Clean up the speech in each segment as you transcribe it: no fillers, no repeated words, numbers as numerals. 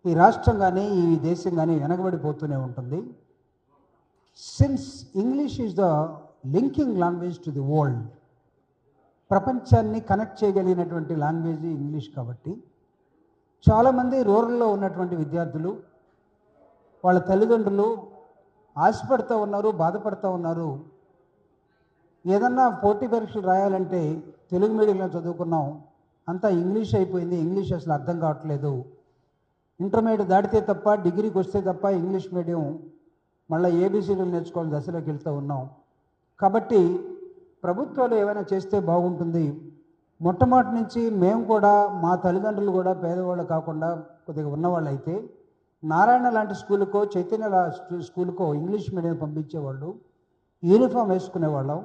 ఈ రాష్ట్రం కానీ ఈ దేశం కానీ వెనకబడిపోతూనే ఉంటుంది. Since English is the linking language to the world, ప్రపంచాన్ని కనెక్ట్ చేయగలిగినటువంటి లాంగ్వేజ్ ఇంగ్లీష్ కాబట్టి చాలామంది రూరల్లో ఉన్నటువంటి విద్యార్థులు వాళ్ళ తల్లిదండ్రులు ఆశపడుతూ ఉన్నారు, బాధపడుతూ ఉన్నారు. ఏదన్నా పోటీ పరీక్షలు రాయాలంటే తెలుగు మీడియంలో చదువుకున్నాం, అంతా ఇంగ్లీష్ అయిపోయింది, ఇంగ్లీష్ అసలు అర్థం కావట్లేదు, ఇంటర్మీడియట్ దాటితే తప్ప డిగ్రీకి వస్తే తప్ప ఇంగ్లీష్ మీడియం మళ్ళీ ఏబీసీలు నేర్చుకోవాలని దశలోకి వెళ్తూ ఉన్నాం. కాబట్టి ప్రభుత్వాలు ఏమైనా చేస్తే బాగుంటుంది. మొట్టమొదటి నుంచి మేము కూడా మా తల్లిదండ్రులు కూడా పేదవాళ్ళు కాకుండా కొద్దిగా ఉన్నవాళ్ళు అయితే నారాయణ లాంటి స్కూలుకో చైతన్య స్కూలుకో ఇంగ్లీష్ మీడియం పంపించేవాళ్ళు, యూనిఫామ్ వేసుకునేవాళ్ళం.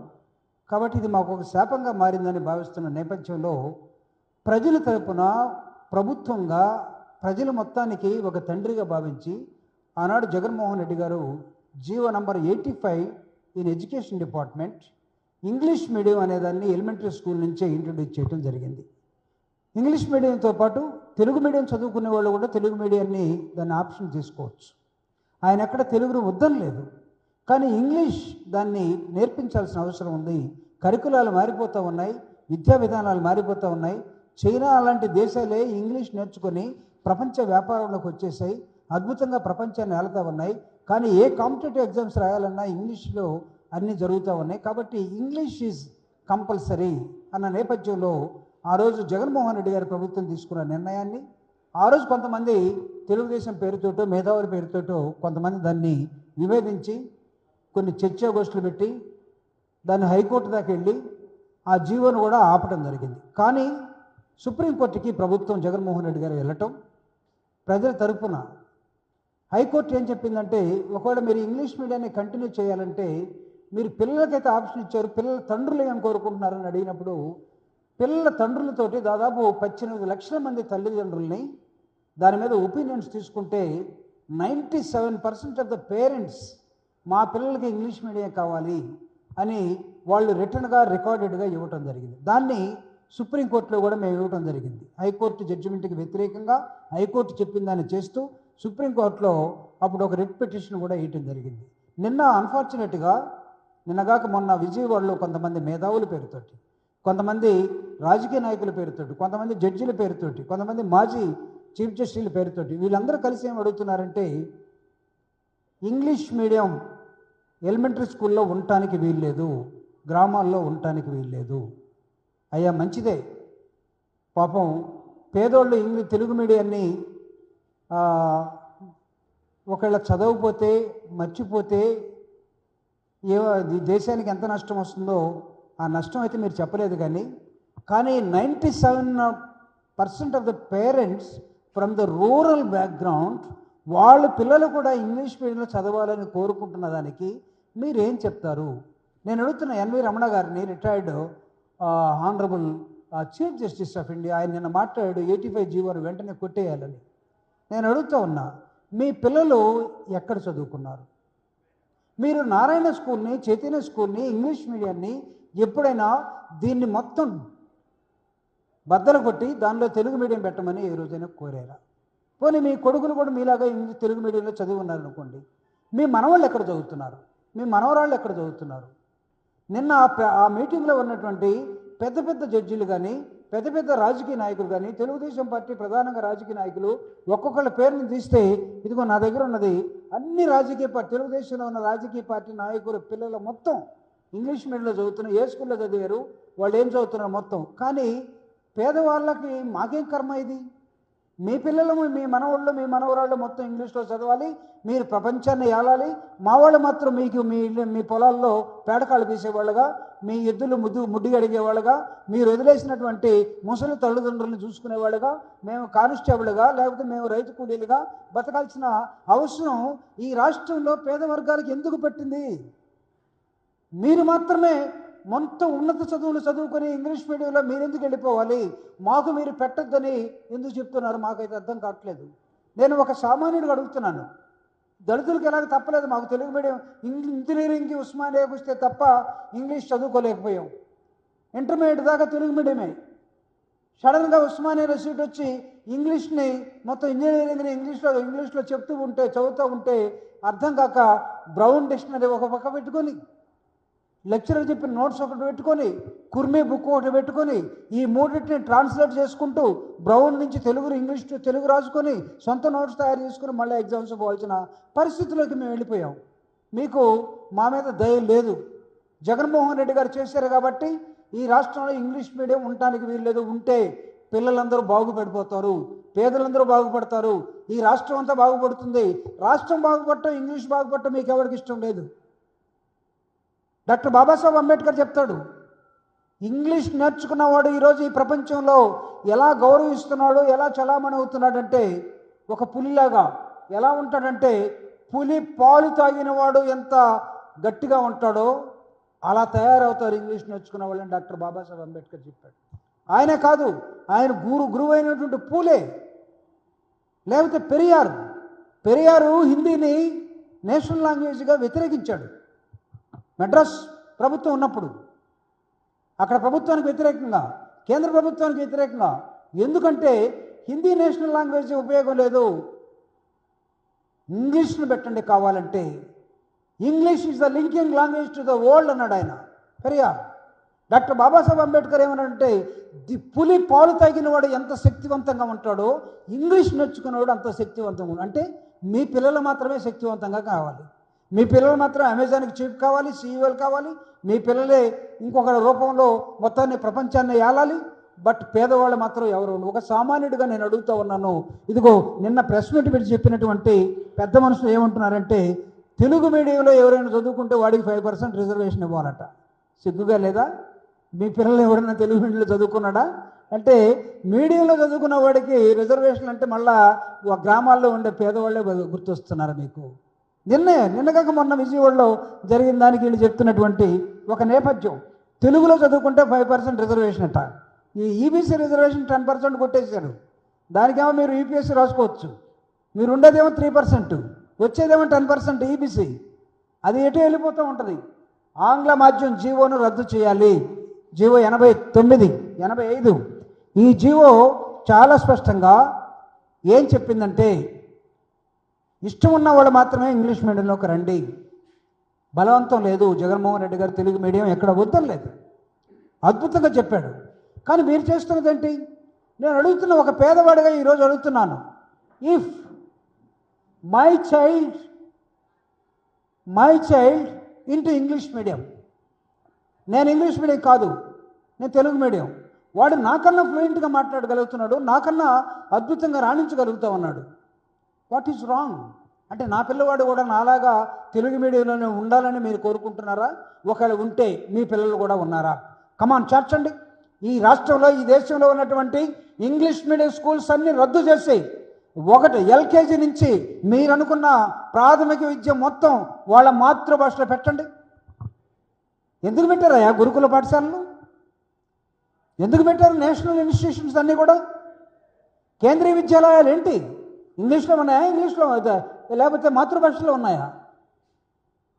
కాబట్టి ఇది మాకు ఒక శాపంగా మారిందని భావిస్తున్న నేపథ్యంలో ప్రజల తరపున ప్రభుత్వంగా ప్రజల మొత్తానికి ఒక తండ్రిగా భావించి ఆనాడు జగన్మోహన్ రెడ్డి గారు GO number 85 in education department English medium అనేదాన్ని ఎలిమెంటరీ స్కూల్ నుంచే ఇంట్రడ్యూస్ చేయడం జరిగింది. ఇంగ్లీష్ మీడియంతో పాటు తెలుగు మీడియం చదువుకునే వాళ్ళు కూడా తెలుగు మీడియాన్ని దాన్ని ఆప్షన్ తీసుకోవచ్చు. ఆయన ఎక్కడ తెలుగును వద్దనలేదు, కానీ ఇంగ్లీష్ దాన్ని నేర్పించాల్సిన అవసరం ఉంది. కరికులాలు మారిపోతూ ఉన్నాయి, విద్యా విధానాలు మారిపోతూ ఉన్నాయి. చైనా అలాంటి దేశాలే ఇంగ్లీష్ నేర్చుకొని ప్రపంచ వ్యాపారంలోకి వచ్చేసాయి, అద్భుతంగా ప్రపంచాన్ని ఏలుతూ ఉన్నాయి. కానీ ఏ కాంపిటేటివ్ ఎగ్జామ్స్ రాయాలన్నా ఇంగ్లీష్లో అన్నీ జరుగుతూ ఉన్నాయి. కాబట్టి ఇంగ్లీష్ ఈజ్ కంపల్సరీ అన్న నేపథ్యంలో ఆ రోజు జగన్మోహన్ రెడ్డి గారి ప్రభుత్వం తీసుకున్న నిర్ణయాన్ని ఆ రోజు కొంతమంది తెలుగుదేశం పేరుతోటో మేధావుల పేరుతోటో కొంతమంది దాన్ని విభేదించి కొన్ని చర్చాగోష్ఠులు పెట్టి దాన్ని హైకోర్టు దాకా వెళ్ళి ఆ జీవోను కూడా ఆపడం జరిగింది. కానీ సుప్రీంకోర్టుకి ప్రభుత్వం జగన్మోహన్ రెడ్డి గారు వెళ్ళటం, ప్రజల తరపున హైకోర్టు ఏం చెప్పిందంటే ఒకవేళ మీరు ఇంగ్లీష్ మీడియాన్ని కంటిన్యూ చేయాలంటే మీరు పిల్లలకైతే ఆప్షన్ ఇచ్చారు, పిల్లల తండ్రులు ఏం కోరుకుంటున్నారని అడిగినప్పుడు పిల్లల తండ్రులతోటి దాదాపు 18 లక్షల మంది తల్లిదండ్రుల్ని దాని మీద ఒపీనియన్స్ తీసుకుంటే 97% ఆఫ్ ద పేరెంట్స్ మా పిల్లలకి ఇంగ్లీష్ మీడియం కావాలి అని వాళ్ళు రిటర్న్గా రికార్డెడ్గా ఇవ్వటం జరిగింది. దాన్ని సుప్రీంకోర్టులో కూడా మేము ఇవ్వటం జరిగింది. హైకోర్టు జడ్జిమెంట్కి వ్యతిరేకంగా హైకోర్టు చెప్పిన దాన్ని చేస్తూ సుప్రీంకోర్టులో అప్పుడు ఒక రిట్ పిటిషన్ కూడా వేయటం జరిగింది. నిన్న అన్ఫార్చునేట్గా నిన్నగాక మొన్న విజయవాడలో కొంతమంది మేధావుల పేరుతోటి, కొంతమంది రాజకీయ నాయకుల పేరుతోటి, కొంతమంది జడ్జిల పేరుతోటి, కొంతమంది మాజీ చీఫ్ జస్టిస్ల పేరుతోటి వీళ్ళందరూ కలిసి ఏం అడుగుతున్నారంటే ఇంగ్లీష్ మీడియం ఎలిమెంటరీ స్కూల్లో ఉండటానికి వీల్లేదు, గ్రామాల్లో ఉండటానికి వీల్లేదు. అయ్యా మంచిదే, పాపం పేదోళ్ళు తెలుగు మీడియాన్ని ఒకవేళ చదవకపోతే మర్చిపోతే దేశానికి ఎంత నష్టం వస్తుందో ఆ నష్టం అయితే మీరు చెప్పలేదు. కానీ 97% of the parents from the rural background వాళ్ళ పిల్లలు కూడా ఇంగ్లీష్ మీడియంలో చదవాలని కోరుకుంటున్న దానికి మీరేం చెప్తారు? నేను అడుగుతున్న ఎన్వి రమణ గారిని, retired honourable chief justice of India, ఆయన నిన్న మాట్లాడాడు 85 జీవోను వెంటనే కొట్టేయాలని. నేను అడుగుతూ ఉన్నా, మీ పిల్లలు ఎక్కడ చదువుకున్నారు? మీరు నారాయణ స్కూల్ని, చైతన్య స్కూల్ని, ఇంగ్లీష్ మీడియాన్ని ఎప్పుడైనా దీన్ని మొత్తం బద్దలు కొట్టి దానిలో తెలుగు మీడియం పెట్టమని ఏ రోజైనా కోరారా? పోనీ మీ కొడుకులు కూడా మీలాగా తెలుగు మీడియంలో చదివి ఉన్నారనుకోండి, మీ మనవాళ్ళు ఎక్కడ చదువుతున్నారు? మీ మనవరాళ్ళు ఎక్కడ చదువుతున్నారు? నిన్న ఆ మీటింగ్లో ఉన్నటువంటి పెద్ద పెద్ద జడ్జీలు కానీ పెద్ద పెద్ద రాజకీయ నాయకులు కానీ తెలుగుదేశం పార్టీ ప్రధానంగా రాజకీయ నాయకులు ఒక్కొక్కళ్ళ పేరుని తీస్తే ఇదిగో నా దగ్గర ఉన్నది అన్ని రాజకీయ పార్టీ తెలుగుదేశంలో ఉన్న రాజకీయ పార్టీ నాయకులు పిల్లలు మొత్తం ఇంగ్లీష్ మీడియంలో చదువుతున్నారు. ఏ స్కూల్లో చదివారు, వాళ్ళు ఏం చదువుతున్నారు మొత్తం. కానీ పేదవాళ్ళకి మాకేం కర్మ ఇది? మీ పిల్లలు, మీ మనవాళ్ళు, మీ మనవరాళ్ళు మొత్తం ఇంగ్లీష్లో చదవాలి, మీరు ప్రపంచాన్ని ఏలాలి, మా వాళ్ళు మాత్రం మీకు మీ పొలాల్లో పేడకాళ్ళు తీసేవాళ్ళుగా, మీ ఎద్దులు ముడ్డి అడిగేవాళ్ళుగా, మీరు వదిలేసినటువంటి ముసలి తల్లిదండ్రులను చూసుకునేవాళ్ళుగా, మేము కానిస్టేబుల్గా లేకపోతే మేము రైతు కూలీలుగా బతకాల్సిన అవసరం ఈ రాష్ట్రంలో పేద వర్గాలకు ఎందుకు పెట్టింది? మీరు మాత్రమే మొత్తం ఉన్నత చదువులు చదువుకొని ఇంగ్లీష్ మీడియంలో మీరెందుకు వెళ్ళిపోవాలి? మాకు మీరు పెట్టొద్దని ఎందుకు చెప్తున్నారు? మాకైతే అర్థం కావట్లేదు. నేను ఒక సామాన్యుడిగా అడుగుతున్నాను, దళితులకు ఎలాగ తప్పలేదు, మాకు తెలుగు మీడియం ఇంజనీరింగ్కి ఉస్మానియాకి వస్తే తప్ప ఇంగ్లీష్ చదువుకోలేకపోయాం. ఇంటర్మీడియట్ దాకా తెలుగు మీడియమే. సడన్గా ఉస్మానియాలో సీట్ వచ్చి ఇంగ్లీష్ని మొత్తం ఇంజనీరింగ్ని ఇంగ్లీష్లో చదువుతూ ఉంటే అర్థం కాక బ్రౌన్ డిక్షనరీ ఒక పక్క పెట్టుకొని, లెక్చరర్ చెప్పిన నోట్స్ ఒకటి పెట్టుకొని, కుర్మీ బుక్ ఒకటి పెట్టుకొని, ఈ మూడింటిని ట్రాన్స్లేట్ చేసుకుంటూ బ్రౌన్ నుంచి ఇంగ్లీష్ టు తెలుగు రాసుకొని సొంత నోట్స్ తయారు చేసుకుని మళ్ళీ ఎగ్జామ్స్ పోవాల్సిన పరిస్థితిలోకి మేము వెళ్ళిపోయాం. మీకు మా మీద దయ లేదు. జగన్మోహన్ రెడ్డి గారు చేశారు కాబట్టి ఈ రాష్ట్రంలో ఇంగ్లీష్ మీడియం ఉండటానికి వీల్లేదు. ఉంటే పిల్లలందరూ బాగుపడిపోతారు, పేదలందరూ బాగుపడతారు, ఈ రాష్ట్రం అంతా బాగుపడుతుంది. రాష్ట్రం బాగుపడటం, ఇంగ్లీష్ బాగుపడటం మీకు ఎవరికి ఇష్టం లేదు. డాక్టర్ బాబాసాహెబ్ అంబేద్కర్ చెప్తాడు, ఇంగ్లీష్ నేర్చుకున్నవాడు ఈరోజు ఈ ప్రపంచంలో ఎలా గౌరవిస్తున్నాడు, ఎలా చలామణి అవుతున్నాడంటే ఒక పులిలాగా. ఎలా ఉంటాడంటే పులి పాలు తాగినవాడు ఎంత గట్టిగా ఉంటాడో అలా తయారవుతారు ఇంగ్లీష్ నేర్చుకున్న వాళ్ళని డాక్టర్ బాబాసాహెబ్ అంబేద్కర్ చెప్పాడు. ఆయనే కాదు, ఆయన గురువు అయినటువంటి పూలే, లేకపోతే పెరియారు హిందీని నేషనల్ లాంగ్వేజ్గా వ్యతిరేకించాడు. మెడ్రాస్ ప్రభుత్వం ఉన్నప్పుడు అక్కడ ప్రభుత్వానికి వ్యతిరేకంగా, కేంద్ర ప్రభుత్వానికి వ్యతిరేకంగా. ఎందుకంటే హిందీ నేషనల్ లాంగ్వేజ్ ఉపయోగం లేదు, ఇంగ్లీష్ను పెట్టండి కావాలంటే. English is the linking language to the world అన్నాడు ఆయన పెరియార్. డాక్టర్ బాబాసాహెబ్ అంబేద్కర్ ఏమన్నాడంటే పులి పాలు తాగిన వాడు ఎంత శక్తివంతంగా ఉంటాడో ఇంగ్లీష్ నేర్చుకున్నవాడు అంత శక్తివంతంగా. అంటే మీ పిల్లలు మాత్రమే శక్తివంతంగా కావాలి, మీ పిల్లలు మాత్రం అమెజాన్కి చీఫ్ కావాలి, సీఈఓలు కావాలి, మీ పిల్లలే ఇంకొక రూపంలో మొత్తాన్ని ప్రపంచాన్ని ఏలాలి. బట్ పేదవాళ్ళు మాత్రం ఎవరు? ఒక సామాన్యుడిగా నేను అడుగుతూ ఉన్నాను. ఇదిగో నిన్న ప్రెస్ మీట్ పెట్టి చెప్పినటువంటి పెద్ద మనుషులు ఏమంటున్నారంటే తెలుగు మీడియంలో ఎవరైనా చదువుకుంటే వాడికి 5% రిజర్వేషన్ ఇవ్వాలట. సిగ్గుగా లేదా? మీ పిల్లలు ఎవరైనా తెలుగు మీడియంలో చదువుకున్నాడా? అంటే మీడియంలో చదువుకున్న వాడికి రిజర్వేషన్ అంటే మళ్ళా గ్రామాల్లో ఉండే పేదవాళ్ళే గుర్తొస్తున్నారు మీకు. నిన్నగాక మొన్న విజయవాడలో జరిగిన దానికి వీళ్ళు చెప్తున్నటువంటి ఒక నేపథ్యం, తెలుగులో చదువుకుంటే 5% రిజర్వేషన్ అట. ఈ ఈబీసీ రిజర్వేషన్ 10% కొట్టేశారు. దానికేమో మీరు యూపీఎస్సీ రాసుకోవచ్చు, మీరు ఉండేదేమో 3%, వచ్చేదేమో 10% ఈబీసీ. అది ఎటు వెళ్ళిపోతూ ఉంటుంది. ఆంగ్ల మాధ్యం జీవోను రద్దు చేయాలి. జీవో 85. ఈ జీవో చాలా స్పష్టంగా ఏం చెప్పిందంటే ఇష్టం ఉన్న వాళ్ళు మాత్రమే ఇంగ్లీష్ మీడియంలోకి రండి, బలవంతం లేదు. జగన్మోహన్ రెడ్డి గారు తెలుగు మీడియం ఎక్కడ వద్దలేదు, అద్భుతంగా చెప్పాడు. కానీ మీరు చేస్తున్నది ఏంటి? నేను అడుగుతున్న ఒక పేదవాడిగా ఈరోజు అడుగుతున్నాను, if my child into English medium, నేను ఇంగ్లీష్ మీడియం కాదు, నేను తెలుగు మీడియం, వాడు నాకన్నా ఫ్లూయెంట్గా మాట్లాడగలుగుతున్నాడు, నాకన్నా అద్భుతంగా రాణించగలుగుతూ ఉన్నాడు. What is wrong? అంటే నా పిల్లవాడు కూడా నాలాగా తెలుగు మీడియంలోనే ఉండాలని మీరు కోరుకుంటున్నారా? ఒకవేళ ఉంటే మీ పిల్లలు కూడా ఉన్నారా? కమాన్ చేర్చండి. ఈ రాష్ట్రంలో, ఈ దేశంలో ఉన్నటువంటి ఇంగ్లీష్ మీడియం స్కూల్స్ అన్నీ రద్దు చేసి ఒకటి ఎల్కేజీ నుంచి మీరు అనుకున్న ప్రాథమిక విద్య మొత్తం వాళ్ళ మాతృభాషలో పెట్టండి. ఎందుకు పెట్టారయ్యా గురుకుల పాఠశాలలు? ఎందుకు పెట్టారు నేషనల్ ఇన్స్టిట్యూషన్స్ అన్నీ కూడా? కేంద్రీయ విద్యాలయాలు ఏంటి? ఇంగ్లీష్లో ఉన్నాయా? ఇంగ్లీష్లో లేకపోతే మాతృభాషలో ఉన్నాయా?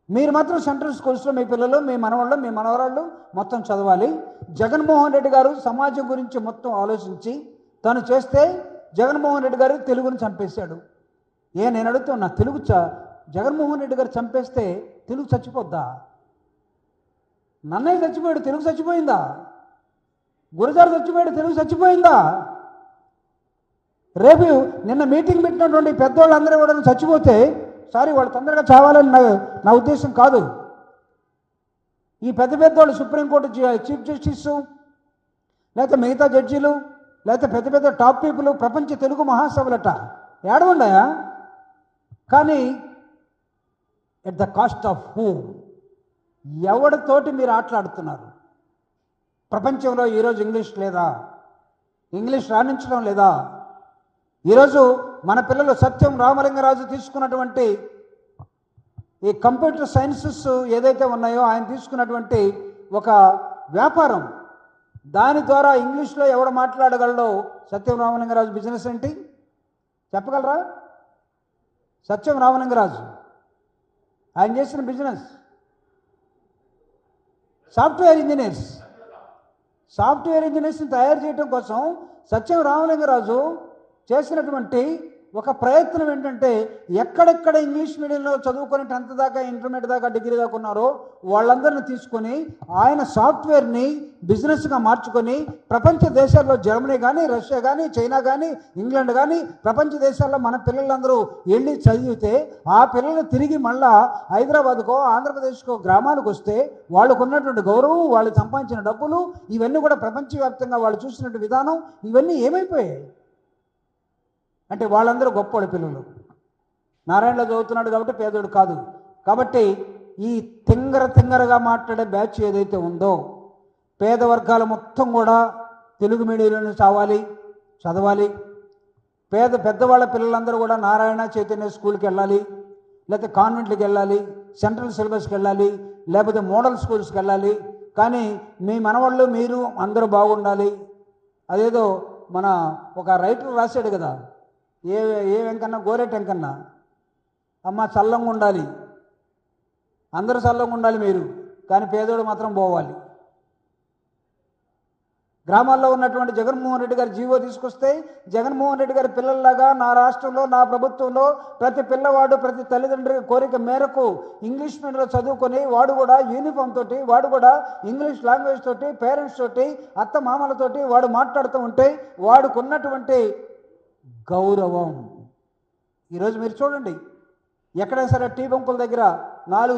మీరు మాత్రం సెంట్రల్ స్కూల్స్లో మీ పిల్లలు, మీ మనవాళ్ళు, మీ మనవరాళ్ళు మొత్తం చదవాలి. జగన్మోహన్ రెడ్డి గారు సమాజం గురించి మొత్తం ఆలోచించి తను చేస్తే జగన్మోహన్ రెడ్డి గారు తెలుగును చంపేశాడు. నేను అడుగుతున్నా, జగన్మోహన్ రెడ్డి గారు చంపేస్తే తెలుగు చచ్చిపోద్దా? నన్నయ్య చచ్చిపోయాడు, తెలుగు చచ్చిపోయిందా? గురజారు చచ్చిపోయాడు, తెలుగు చచ్చిపోయిందా? రేపు నిన్న మీటింగ్ పెట్టినటువంటి పెద్దవాళ్ళందరూ కూడా చచ్చిపోతే, సారీ వాళ్ళు తొందరగా చావాలని నా ఉద్దేశం కాదు. ఈ పెద్దవాళ్ళు సుప్రీంకోర్టు చీఫ్ జస్టిస్, లేకపోతే మిగతా జడ్జీలు, లేకపోతే పెద్ద టాప్ పీపుల్, ప్రపంచ తెలుగు మహాసభలట ఏడవండాయా? కానీ at the cost of who? ఎవరితోటి మీరు ఆటలాడుతున్నారు? ప్రపంచంలో ఈరోజు ఇంగ్లీష్ లేదా? ఇంగ్లీష్ రాణించడం లేదా? ఈరోజు మన పిల్లలు సత్యం రామలింగరాజు తీసుకున్నటువంటి ఈ కంప్యూటర్ సైన్సెస్ ఏదైతే ఉన్నాయో ఆయన తీసుకున్నటువంటి ఒక వ్యాపారం, దాని ద్వారా ఇంగ్లీష్లో ఎవడు మాట్లాడగలడో సత్యం రామలింగరాజు బిజినెస్ ఏంటి చెప్పగలరా? సత్యం రామలింగరాజు ఆయన చేసిన బిజినెస్ సాఫ్ట్వేర్ ఇంజనీర్స్ని తయారు చేయడం కోసం సత్యం రామలింగరాజు చేసినటువంటి ఒక ప్రయత్నం ఏంటంటే ఎక్కడెక్కడ ఇంగ్లీష్ మీడియంలో చదువుకొని 10th దాకా ఇంటర్మీడియట్ దాకా డిగ్రీ దాకా ఉన్నారో వాళ్ళందరిని తీసుకొని ఆయన సాఫ్ట్వేర్ని బిజినెస్గా మార్చుకొని ప్రపంచ దేశాల్లో జర్మనీ కానీ, రష్యా కానీ, చైనా కానీ, ఇంగ్లాండ్ కానీ ప్రపంచ దేశాల్లో మన పిల్లలందరూ వెళ్ళి చదివితే ఆ పిల్లలు తిరిగి మళ్ళా హైదరాబాద్కో, ఆంధ్రప్రదేశ్కో గ్రామాలకు వస్తే వాళ్ళకు ఉన్నటువంటి గౌరవం, వాళ్ళు సంపాదించిన డబ్బులు ఇవన్నీ కూడా ప్రపంచవ్యాప్తంగా వాళ్ళు చూసినటువంటి విధానం ఇవన్నీ ఏమైపోయాయి అంటే వాళ్ళందరూ గొప్పవాడు పిల్లలు. నారాయణలో చదువుతున్నాడు కాబట్టి పేదోడు కాదు. కాబట్టి ఈ తింగరగా మాట్లాడే బ్యాచ్ ఏదైతే ఉందో పేద వర్గాల మొత్తం కూడా తెలుగు మీడియంలోనే చదవాలి. పెద్దవాళ్ళ పిల్లలందరూ కూడా నారాయణ చైతన్య స్కూల్కి వెళ్ళాలి, లేకపోతే కాన్వెంట్కి వెళ్ళాలి, సెంట్రల్ సిలబస్కి వెళ్ళాలి, లేకపోతే మోడల్ స్కూల్స్కి వెళ్ళాలి. కానీ మీ మనవాళ్ళు మీరు అందరూ బాగుండాలి. అదేదో మన ఒక రైటర్ రాశాడు కదా, ఏ వెంకన్న, గోరెట్ వెంకన్న, అమ్మ చల్లంగా ఉండాలి, అందరూ చల్లంగా ఉండాలి మీరు, కానీ పేదోడు మాత్రం పోవాలి. గ్రామాల్లో ఉన్నటువంటి జగన్మోహన్ రెడ్డి గారు జీవో తీసుకొస్తే జగన్మోహన్ రెడ్డి గారి పిల్లల్లాగా నా రాష్ట్రంలో, నా ప్రభుత్వంలో ప్రతి పిల్లవాడు, ప్రతి తల్లిదండ్రుల కోరిక మేరకు ఇంగ్లీష్ మీడియంలో చదువుకొని వాడు కూడా యూనిఫామ్ తోటి, వాడు కూడా ఇంగ్లీష్ లాంగ్వేజ్ తోటి, పేరెంట్స్ తోటి, అత్త మామలతోటి వాడు మాట్లాడుతూ ఉంటే వాడుకు ఉన్నటువంటి గౌరవం. ఈరోజు మీరు చూడండి, ఎక్కడైనా సరే టీ బంకుల దగ్గర 4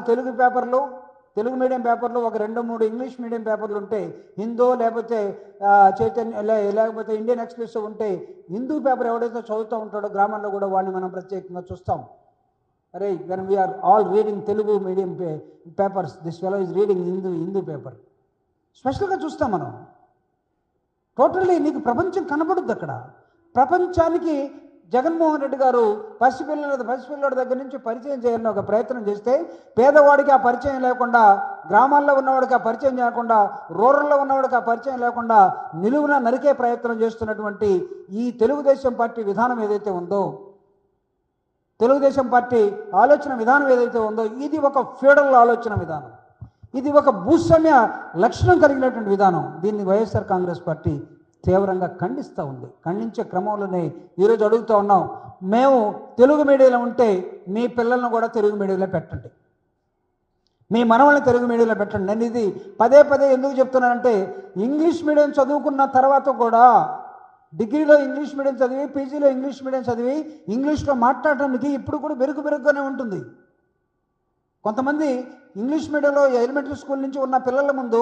తెలుగు మీడియం పేపర్లు, ఒక 2-3 ఇంగ్లీష్ మీడియం పేపర్లు ఉంటే, హిందూ లేకపోతే చైతన్య లేకపోతే ఇండియన్ ఎక్స్ప్రెస్ ఉంటే, హిందూ పేపర్ ఎవడైతే చదువుతూ ఉంటాడో గ్రామాల్లో కూడా వాడిని మనం ప్రత్యేకంగా చూస్తాం. అరే when we are all reading Telugu medium papers, this fellow is reading Hindu paper స్పెషల్గా చూస్తాం మనం. టోటల్లీ నీకు ప్రపంచం కనబడుద్ది అక్కడ. ప్రపంచానికి జగన్మోహన్ రెడ్డి గారు పసిపిల్లల దగ్గర నుంచి పరిచయం చేయాలని ఒక ప్రయత్నం చేస్తే పేదవాడికి ఆ పరిచయం లేకుండా, గ్రామాల్లో ఉన్నవాడికి ఆ పరిచయం లేకుండా, రూరల్లో ఉన్నవాడికి ఆ పరిచయం లేకుండా నిలువున నరికే ప్రయత్నం చేస్తున్నటువంటి ఈ తెలుగుదేశం పార్టీ విధానం ఏదైతే ఉందో, తెలుగుదేశం పార్టీ ఆలోచన విధానం ఏదైతే ఉందో, ఇది ఒక ఫ్యూడల్ ఆలోచన విధానం, ఇది ఒక భూస్వామ్య లక్షణం కలిగినటువంటి విధానం. దీన్ని వైఎస్ఆర్ కాంగ్రెస్ పార్టీ తీవ్రంగా ఖండిస్తూ ఉంది. ఖండించే క్రమంలోనే ఈరోజు అడుగుతూ ఉన్నాం, మేము తెలుగు మీడియంలో ఉంటే మీ పిల్లలను కూడా తెలుగు మీడియంలో పెట్టండి, మీ మనవల్ని తెలుగు మీడియంలో పెట్టండి. నేను ఇది పదే ఎందుకు చెప్తున్నానంటే, ఇంగ్లీష్ మీడియం చదువుకున్న తర్వాత కూడా డిగ్రీలో ఇంగ్లీష్ మీడియం చదివి, పీజీలో ఇంగ్లీష్ మీడియం చదివి ఇంగ్లీష్లో మాట్లాడడానికి ఇప్పుడు కూడా బెరుకుగానే ఉంటుంది. కొంతమంది ఇంగ్లీష్ మీడియంలో ఎలిమెంటరీ స్కూల్ నుంచి ఉన్న పిల్లల ముందు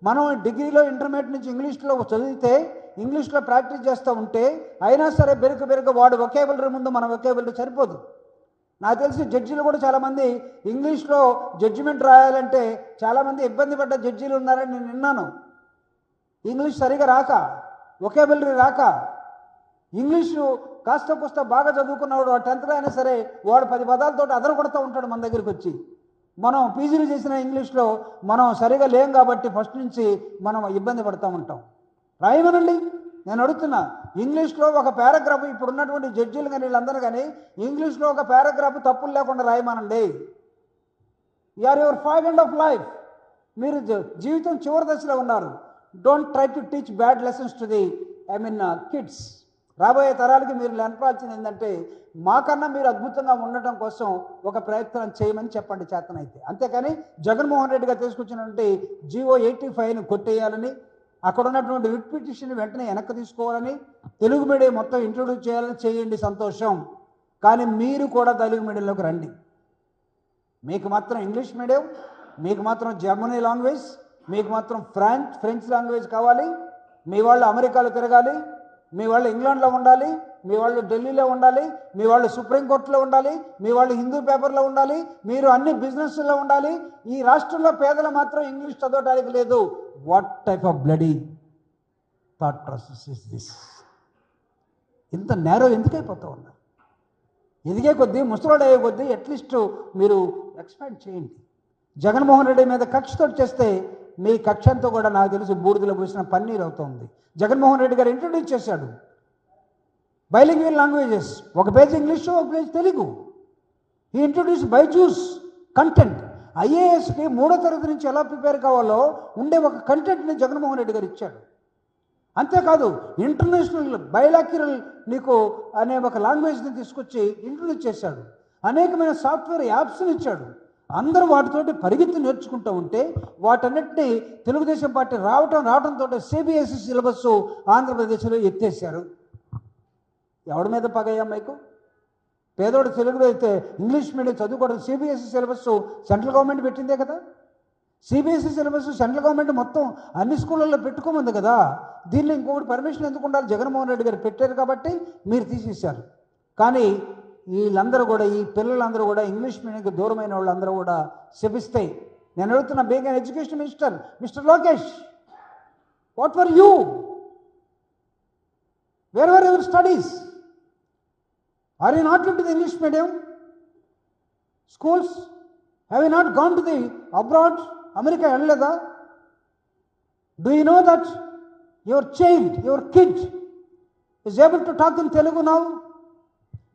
మనం డిగ్రీలో, ఇంటర్మీడియట్ నుంచి ఇంగ్లీష్లో చదివితే, ఇంగ్లీష్లో ప్రాక్టీస్ చేస్తూ ఉంటే అయినా సరే బెరుకు వాడు వొకాబులరీ ముందు మన వొకాబులరీ సరిపోదు. నాకు తెలిసి జడ్జీలు కూడా చాలామంది ఇంగ్లీష్లో జడ్జిమెంట్ రాయాలంటే చాలామంది ఇబ్బంది పడ్డ జడ్జీలు ఉన్నారని నేను విన్నాను. ఇంగ్లీష్ సరిగా రాక, వొకాబులరీ రాక, ఇంగ్లీషు కాస్త బాగా చదువుకున్నవాడు 10th అయినా సరే వాడు 10 పదాలతో అదర కొడుతూ ఉంటాడు మన దగ్గరికి వచ్చి. మనం పీజీలు చేసిన ఇంగ్లీష్లో మనం సరిగా లేం కాబట్టి ఫస్ట్ నుంచి మనం ఇబ్బంది పడుతూ ఉంటాం. రాయమనండి, నేను అడుగుతున్నా. ఇంగ్లీష్లో ఒక పారాగ్రాఫ్, ఇప్పుడు ఉన్నటువంటి జడ్జీలు కానీ వీళ్ళందరూ కానీ ఇంగ్లీష్లో ఒక పారాగ్రాఫ్ తప్పులు లేకుండా రాయమనండి. Are your five end of life, మీరు జీవితం చివరి దశలో ఉన్నారు. Don't try to teach bad lessons to the kids. రాబోయే తరాలకి మీరు నేర్పాల్సింది ఏంటంటే, మాకన్నా మీరు అద్భుతంగా ఉండటం కోసం ఒక ప్రయత్నం చేయమని చెప్పండి చేతనైతే. అంతేకాని జగన్మోహన్ రెడ్డి గారు తీసుకొచ్చినటువంటి జీవో 85ని కొట్టేయాలని, అక్కడ ఉన్నటువంటి రిట్ పిటిషన్ వెంటనే వెనక్కి తీసుకోవాలని, తెలుగు మీడియం మొత్తం ఇంట్రొడ్యూస్ చేయాలని చేయండి, సంతోషం. కానీ మీరు కూడా తెలుగు మీడియంలోకి రండి. మీకు మాత్రం ఇంగ్లీష్ మీడియం, మీకు మాత్రం జర్మనీ లాంగ్వేజ్, మీకు మాత్రం ఫ్రెంచ్ లాంగ్వేజ్ కావాలి. మీ వాళ్ళు అమెరికాలో తిరగాలి, మీ వాళ్ళు ఇంగ్లాండ్లో ఉండాలి, మీ వాళ్ళు ఢిల్లీలో ఉండాలి, మీ వాళ్ళు సుప్రీంకోర్టులో ఉండాలి, మీ వాళ్ళు హిందూ పేపర్లో ఉండాలి, మీరు అన్ని బిజినెస్లో ఉండాలి. ఈ రాష్ట్రంలో పేదలు మాత్రం ఇంగ్లీష్ చదవడానికి లేదు. What type of bloody thought process is this? ఇంత నేరో ఎందుకైపోతూ ఉన్నారు? ఎదిగే కొద్దీ, ముసలాడు అయ్యే కొద్దీ అట్లీస్ట్ మీరు ఎక్స్పాండ్ చేయండి. జగన్మోహన్ రెడ్డి మీద కక్షతో చేస్తే మీ కక్షంతో కూడా నాకు తెలిసి బూడిదలో పూసిన పన్నీరు అవుతుంది. జగన్మోహన్ రెడ్డి గారు ఇంట్రొడ్యూస్ చేశాడు బైలింగ్వల్ లాంగ్వేజెస్, ఒక పేజ్ ఇంగ్లీషు, ఒక పేజ్ తెలుగు. ఈ ఇంట్రొడ్యూస్ బైజూస్ కంటెంట్. ఐఏఎస్కి 3వ తరగతి నుంచి ఎలా ప్రిపేర్ కావాలో ఉండే ఒక కంటెంట్ని జగన్మోహన్ రెడ్డి గారు ఇచ్చాడు. అంతేకాదు ఇంటర్నేషనల్ బైలాక్యురల్ నీకు అనే ఒక లాంగ్వేజ్ని తీసుకొచ్చి ఇంట్రొడ్యూస్ చేశాడు. అనేకమైన సాఫ్ట్వేర్ యాప్స్ని ఇచ్చాడు. అందరూ వాటితోటి పరిగెత్తి నేర్చుకుంటూ ఉంటే వాటన్నిటినీ తెలుగుదేశం పార్టీ రావడంతో సిబిఎస్ఈ సిలబస్ ఆంధ్రప్రదేశ్లో ఎత్తేసారు. ఎవడి మీద పగయ్యా మీకు? పేదోడు తెలుగులో అయితే ఇంగ్లీష్ మీడియం చదువుకోవడం సిబిఎస్ఈ సిలబస్ సెంట్రల్ గవర్నమెంట్ పెట్టిందే కదా. సిబిఎస్ఈ సిలబస్ సెంట్రల్ గవర్నమెంట్ మొత్తం అన్ని స్కూళ్ళల్లో పెట్టుకోమంది కదా. దీన్ని ఇంకొకటి పర్మిషన్ ఎందుకు ఉండాలి? జగన్మోహన్ రెడ్డి గారు పెట్టారు కాబట్టి మీరు తీసేశారు. కానీ వీళ్ళందరూ కూడా, ఈ పిల్లలందరూ కూడా ఇంగ్లీష్ మీడియంకి దూరమైన వాళ్ళందరూ కూడా శపిస్తాయి. నేను అడుగుతున్నా, being an education minister, mister Lokesh, what were you? Where were your studies? Are you not to the English medium schools? Have you not gone to the abroad? America వెళ్ళలేదా? Do you know that your child, your kid is able to talk in Telugu now?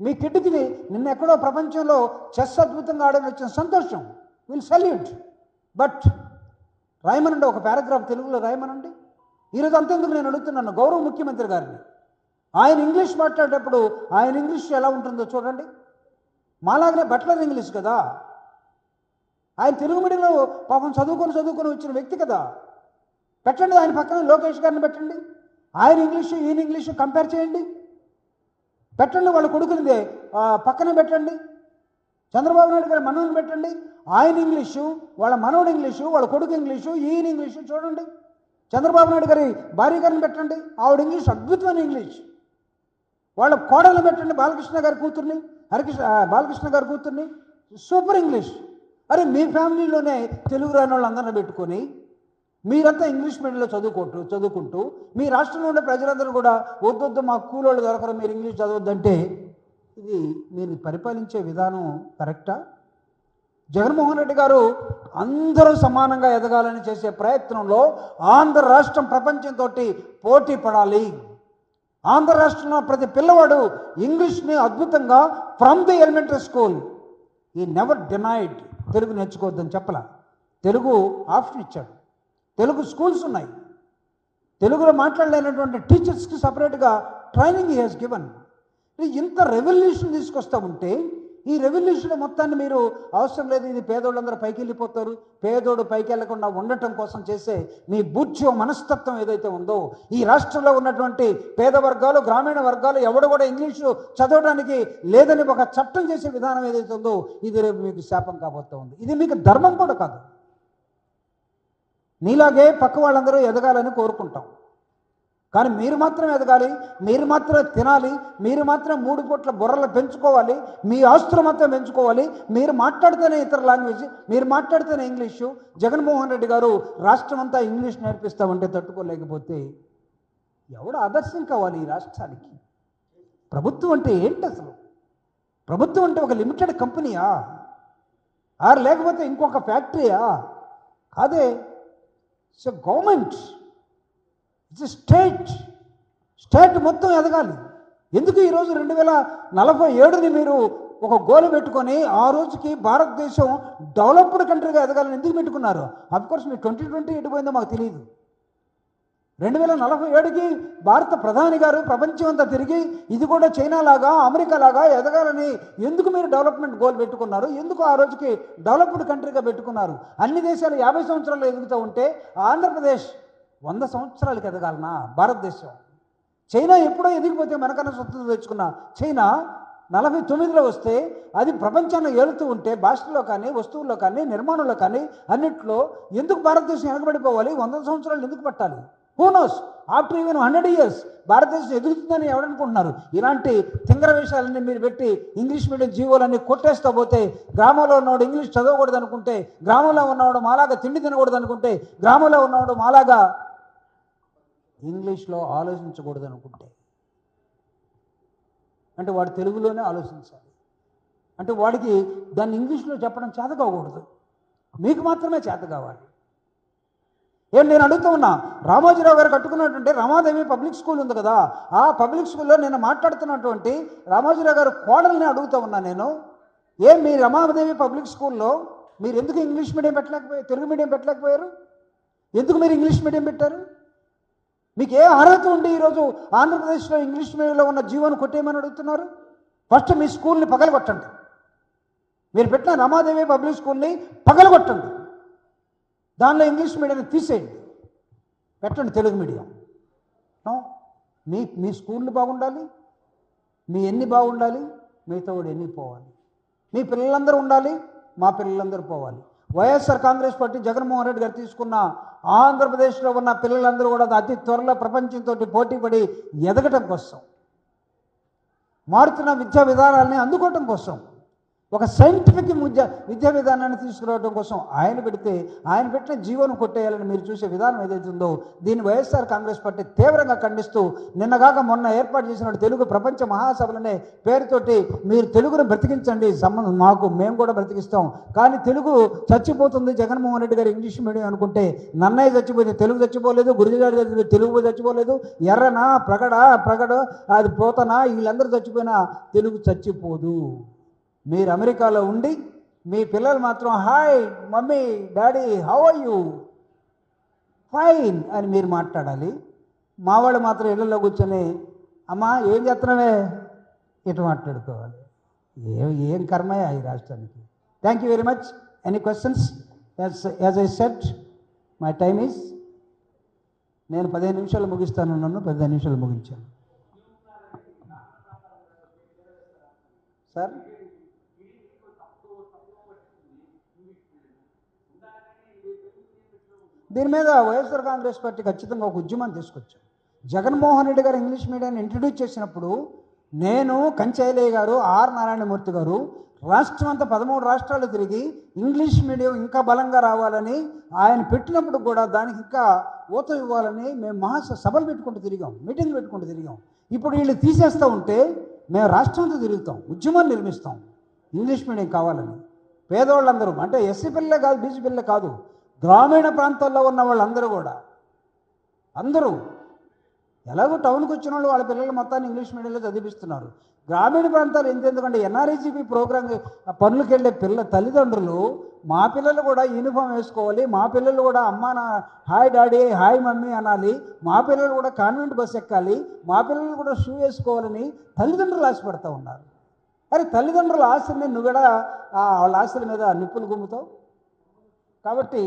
మీ కిడ్కి నిన్న ఎక్కడో ప్రపంచంలో chess అద్భుతంగా ఆడని వచ్చిన సంతోషం, విల్ సెల్యూట్. బట్ రాయమనండి, ఒక పారాగ్రాఫ్ తెలుగులో రాయమనండి. ఈరోజు అంతెందుకు నేను అడుగుతున్నాను గౌరవ ముఖ్యమంత్రి గారిని. ఆయన ఇంగ్లీష్ మాట్లాడేటప్పుడు ఆయన ఇంగ్లీష్ ఎలా ఉంటుందో చూడండి. మాలాగనే బట్లర్ ఇంగ్లీష్ కదా. ఆయన తెలుగు మీడియంలో పాపం చదువుకొని వచ్చిన వ్యక్తి కదా. పెట్టండి, ఆయన పక్కన లోకేష్ గారిని పెట్టండి. ఆయన ఇంగ్లీషు ఈయన ఇంగ్లీషు కంపేర్ చేయండి. పెట్టండి, వాళ్ళ కొడుకునిదే పక్కన పెట్టండి. చంద్రబాబు నాయుడు గారి మనవని పెట్టండి. ఆయన ఇంగ్లీషు, వాళ్ళ మనవడు ఇంగ్లీషు, వాళ్ళ కొడుకు ఇంగ్లీషు, ఈయన ఇంగ్లీషు చూడండి. చంద్రబాబు నాయుడు గారి భార్య గారిని పెట్టండి, ఆవిడ ఇంగ్లీష్ అద్భుతమైన ఇంగ్లీష్. వాళ్ళ కోడలను పెట్టండి, బాలకృష్ణ గారి కూతుర్ని, బాలకృష్ణ గారి కూతుర్ని, సూపర్ ఇంగ్లీష్. అరే మీ ఫ్యామిలీలోనే తెలుగు రాని వాళ్ళందరినీ పెట్టుకొని మీరంతా ఇంగ్లీష్ మీడియంలో చదువుకుంటూ మీ రాష్ట్రంలో ఉండే ప్రజలందరూ కూడా వద్దొద్దు మా కూలోళ్ళు దొరకరు, మీరు ఇంగ్లీష్ చదవద్దంటే ఇది మీరు పరిపాలించే విధానం కరెక్టా? జగన్మోహన్ రెడ్డి గారు అందరూ సమానంగా ఎదగాలని చేసే ప్రయత్నంలో ఆంధ్ర రాష్ట్రం ప్రపంచంతో పోటీ పడాలి. ఆంధ్ర రాష్ట్రంలో ప్రతి పిల్లవాడు ఇంగ్లీష్ని అద్భుతంగా ఫ్రమ్ ది ఎలిమెంటరీ స్కూల్ ఈ నెవర్ డినైడ్ తెలుగు నేర్చుకోవద్దని చెప్పలా. తెలుగు ఆప్షన్ ఇచ్చాడు. తెలుగు స్కూల్స్ ఉన్నాయి. తెలుగులో మాట్లాడలేనటువంటి టీచర్స్కి సపరేట్గా ట్రైనింగ్ హీ హెస్ గివన్. ఇంత రెవల్యూషన్ తీసుకొస్తా ఉంటే ఈ రెవల్యూషన్ మొత్తాన్ని మీరు అవసరం లేదు, ఇది పేదోళ్ళందరూ పైకి వెళ్ళిపోతారు, పేదోడు పైకి వెళ్లకుండా ఉండటం కోసం చేసే మీ బూర్జువ మనస్తత్వం ఏదైతే ఉందో, ఈ రాష్ట్రంలో ఉన్నటువంటి పేద వర్గాలు, గ్రామీణ వర్గాలు ఎవడు కూడా ఇంగ్లీషు చదవడానికి లేదని ఒక చట్టం చేసే విధానం ఏదైతే ఉందో ఇది రేపు మీకు శాపం కాబోతూ ఉంది. ఇది మీకు ధర్మం కూడా కాదు. నీలాగే పక్క వాళ్ళందరూ ఎదగాలని కోరుకుంటాం, కానీ మీరు మాత్రం ఎదగాలి, మీరు మాత్రం తినాలి, మీరు మాత్రం 3 పూట్ల బుర్రలు పెంచుకోవాలి, మీ ఆస్తులు మాత్రం పెంచుకోవాలి, మీరు మాట్లాడితేనే ఇతర లాంగ్వేజ్, మీరు మాట్లాడితేనే ఇంగ్లీషు. జగన్మోహన్ రెడ్డి గారు రాష్ట్రం అంతా ఇంగ్లీష్ నేర్పిస్తామంటే తట్టుకోలేకపోతే ఎవడు ఆదర్శం కావాలి ఈ రాష్ట్రానికి? ప్రభుత్వం అంటే ఏంటి అసలు? ప్రభుత్వం అంటే ఒక లిమిటెడ్ కంపెనీయా, లేకపోతే ఇంకొక ఫ్యాక్టరీయా? కాదే, it's a government, it's state మొత్తం ఎదగాలి. ఎందుకు ఈరోజు 2047ని మీరు ఒక గోల్ పెట్టుకొని ఆ రోజుకి భారతదేశం డెవలప్డ్ కంట్రీగా ఎదగాలని ఎందుకు పెట్టుకున్నారు? అఫ్కోర్స్ మీ 2020 ఎడిపోయిందో మాకు తెలియదు. 2047కి భారత ప్రధాని గారు ప్రపంచం అంతా తిరిగి ఇది కూడా చైనా లాగా అమెరికా లాగా ఎదగాలని ఎందుకు మీరు డెవలప్మెంట్ గోల్ పెట్టుకున్నారు? ఎందుకు ఆ రోజుకి డెవలప్డ్ కంట్రీగా పెట్టుకున్నారు? అన్ని దేశాలు 50 సంవత్సరాలు ఎదుగుతూ ఉంటే ఆంధ్రప్రదేశ్ 100 సంవత్సరాలకి ఎదగాలనా? భారతదేశం చైనా ఎప్పుడో ఎదిగిపోతే మనకన్నా స్వతంత్రం తెచ్చుకున్న చైనా 49లో వస్తే అది ప్రపంచాన్ని ఏలుతూ ఉంటే భాషల్లో కానీ వస్తువుల్లో కానీ నిర్మాణంలో కానీ అన్నిట్లో ఎందుకు భారతదేశం వెనకబడిపోవాలి? 100 సంవత్సరాలు ఎందుకు పట్టాలి? Who knows, after even 100 years భారతదేశం ఎదుగుతుందని ఎవరనుకుంటున్నారు? ఇలాంటి తింగర విషయాలన్నీ మీరు పెట్టి ఇంగ్లీష్ మీడియం జీవోలన్నీ కొట్టేస్తూ పోతే గ్రామంలో ఉన్నవాడు ఇంగ్లీష్ చదవకూడదు అనుకుంటే, గ్రామంలో ఉన్నవాడు మాలాగా తిండి తినకూడదు అనుకుంటే, గ్రామంలో ఉన్నవాడు మాలాగా ఇంగ్లీష్లో ఆలోచించకూడదు అనుకుంటే, అంటే వాడు తెలుగులోనే ఆలోచించాలి. అంటే వాడికి దాన్ని ఇంగ్లీష్లో చెప్పడం చేత కాకూడదు, మీకు మాత్రమే చేత కావాలి. నేను అడుగుతూ ఉన్నా, రామోజీరావు గారు కట్టుకున్నటువంటి రమాదేవి పబ్లిక్ స్కూల్ ఉంది కదా, ఆ పబ్లిక్ స్కూల్లో నేను మాట్లాడుతున్నటువంటి రామోజీరావు గారు కోడల్ని అడుగుతూ ఉన్నా నేను, మీ రమాదేవి పబ్లిక్ స్కూల్లో మీరు ఎందుకు ఇంగ్లీష్ మీడియం పెట్టలేకపోయారు, తెలుగు మీడియం పెట్టలేకపోయారు? ఎందుకు మీరు ఇంగ్లీష్ మీడియం పెట్టారు? మీకు ఏ అర్హత ఉండి ఈరోజు ఆంధ్రప్రదేశ్లో ఇంగ్లీష్ మీడియంలో ఉన్న జీవోను కొట్టేయమని అడుగుతున్నారు? ఫస్ట్ మీ స్కూల్ని పగలగొట్టండి. మీరు పెట్టిన రమాదేవి పబ్లిక్ స్కూల్ని పగలగొట్టండి. దానిలో ఇంగ్లీష్ మీడియాన్ని తీసేయండి, పెట్టండి తెలుగు మీడియం. మీ స్కూళ్ళు బాగుండాలి, మీ ఎన్ని బాగుండాలి, మీతో కూడా ఎన్ని పోవాలి. మీ పిల్లలందరూ ఉండాలి, మా పిల్లలందరూ పోవాలి. వైఎస్ఆర్ కాంగ్రెస్ పార్టీ జగన్మోహన్ రెడ్డి గారు తీసుకున్న ఆంధ్రప్రదేశ్లో ఉన్న పిల్లలందరూ కూడా అతి త్వరలో ప్రపంచంతో పోటీపడి ఎదగటం కోసం, మారుతున్న విద్యా విధానాన్ని అందుకోవటం కోసం, ఒక సైంటిఫిక్ విద్యా విధానాన్ని తీసుకురావడం కోసం ఆయన పెట్టిన జీవోను కొట్టేయాలని మీరు చూసే విధానం ఏదైతే ఉందో దీన్ని వైఎస్ఆర్ కాంగ్రెస్ పార్టీ తీవ్రంగా ఖండిస్తూ నిన్నగాక మొన్న ఏర్పాటు చేసిన తెలుగు ప్రపంచ మహాసభలనే పేరుతోటి మీరు తెలుగును బ్రతికించండి, మేము కూడా బ్రతికిస్తాం, కానీ తెలుగు చచ్చిపోతుంది జగన్మోహన్ రెడ్డి గారు ఇంగ్లీష్ మీడియం అనుకుంటే, నన్నయ్య చచ్చిపోతే తెలుగు చచ్చిపోలేదు, గురుజాడు చచ్చిపోతే తెలుగు చచ్చిపోలేదు, ఎర్రనా ప్రగడ అది పోతనా వీళ్ళందరూ చచ్చిపోయినా తెలుగు చచ్చిపోదు. మీరు అమెరికాలో ఉండి మీ పిల్లలు మాత్రం hi mummy daddy how are you fine అని మీరు మాట్లాడాలి. మా వాళ్ళు మాత్రం ఇళ్లలో కూర్చొని అమ్మా ఏం చేస్తున్నావే ఇటు మాట్లాడుకోవాలి. ఏం కర్మయ్యా ఈ రాష్ట్రానికి. Thank you very much. Any questions? As I set my time is, నేను 15 నిమిషాలు ముగిస్తాను, నన్ను 15 నిమిషాలు ముగించాను సార్. దీని మీద వైఎస్ఆర్ కాంగ్రెస్ పార్టీ ఖచ్చితంగా ఒక ఉద్యమాన్ని తీసుకొచ్చాం. జగన్మోహన్ రెడ్డి గారు ఇంగ్లీష్ మీడియాన్ని ఇంట్రడ్యూస్ చేసినప్పుడు నేను, కంచైలయ్య గారు, ఆర్ నారాయణమూర్తి గారు రాష్ట్రం అంతా 13 రాష్ట్రాలు తిరిగి ఇంగ్లీష్ మీడియం ఇంకా బలంగా రావాలని ఆయన పెట్టినప్పుడు కూడా దానికి ఇంకా ఊత ఇవ్వాలని మేము సభలు పెట్టుకుంటూ తిరిగాం, మీటింగ్లు పెట్టుకుంటూ తిరిగాం. ఇప్పుడు వీళ్ళు తీసేస్తూ ఉంటే మేము రాష్ట్రం అంతా తిరుగుతాం, ఉద్యమాన్ని నిర్మిస్తాం ఇంగ్లీష్ మీడియం కావాలని. పేదవాళ్ళందరూ అంటే ఎస్సీ పిల్లలే కాదు, బీసీ పిల్లలే కాదు, గ్రామీణ ప్రాంతాల్లో ఉన్న వాళ్ళందరూ కూడా అందరూ ఎలాగో టౌన్కి వచ్చిన వాళ్ళు వాళ్ళ పిల్లలు మొత్తాన్ని ఇంగ్లీష్ మీడియంలో చదివిస్తున్నారు. గ్రామీణ ప్రాంతాలు ఎందుకంటే ఎన్ఆర్ఈజీపీ ప్రోగ్రామ్ పనులకు వెళ్ళే తల్లిదండ్రులు మా పిల్లలు కూడా యూనిఫామ్ వేసుకోవాలి, మా పిల్లలు కూడా అమ్మా నా హాయ్ డాడీ హాయ్ మమ్మీ అనాలి, మా పిల్లలు కూడా కాన్వెంట్ బస్ ఎక్కాలి, మా పిల్లలు కూడా షూ వేసుకోవాలని తల్లిదండ్రులు ఆశపడుతూ ఉన్నారు. అరే తల్లిదండ్రుల ఆశని నువ్వు కూడా వాళ్ళ ఆశల మీద నిప్పులు గుమ్ముతావు. కాబట్టి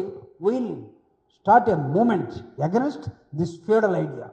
we'll start a movement against this feudal idea.